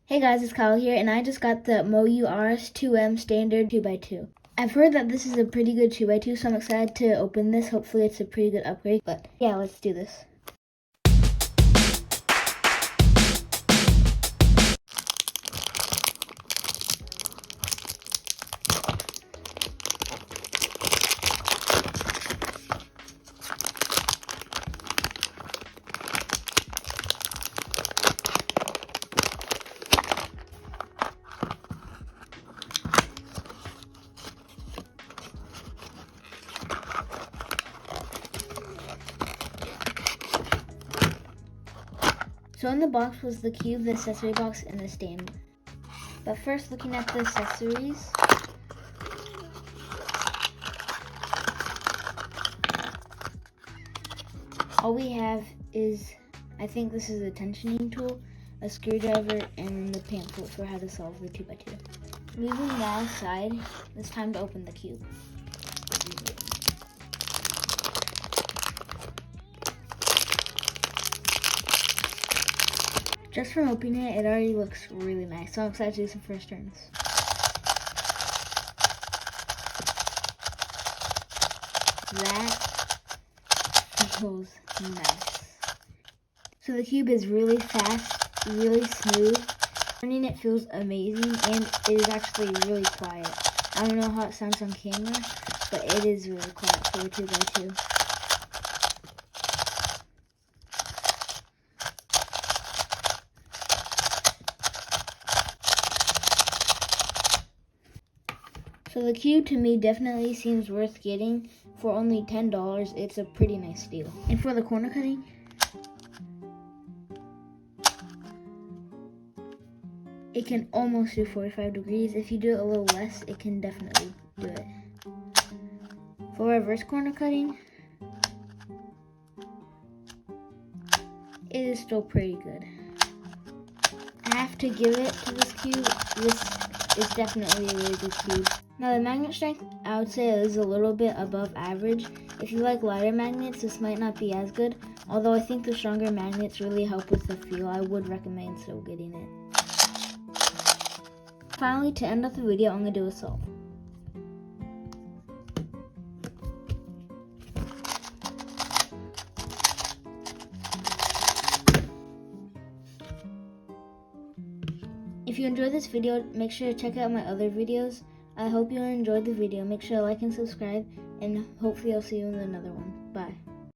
Hey guys, it's Kyle here, and I just got the MoYu RS2 M standard 2x2. I've heard that this is a pretty good 2x2, so I'm excited to open this. Hopefully it's a pretty good upgrade, but yeah, let's do this. So in the box was the cube, the accessory box, and the stand. But first, looking at the accessories. All we have is, I think this is a tensioning tool, a screwdriver, and the pamphlet for how to solve the 2x2. Moving that aside, it's time to open the cube. Just from opening it, it already looks really nice, so I'm excited to do some first turns. That feels nice. So the cube is really fast, really smooth. Turning it feels amazing, and it is actually really quiet. I don't know how it sounds on camera, but it is really quiet for a 2x2. So the cube to me definitely seems worth getting. For only $10, it's a pretty nice deal. And for the corner cutting, it can almost do 45 degrees. If you do it a little less, it can definitely do it. For reverse corner cutting, it is still pretty good. I have to give it to this cube. This is definitely a really good cube. Now the magnet strength, I would say is a little bit above average. If you like lighter magnets, this might not be as good. Although I think the stronger magnets really help with the feel. I would recommend still getting it. Finally, to end off the video, I'm going to do a solve. If you enjoyed this video, make sure to check out my other videos. I hope you enjoyed the video. Make sure to like and subscribe, and hopefully I'll see you in another one. Bye.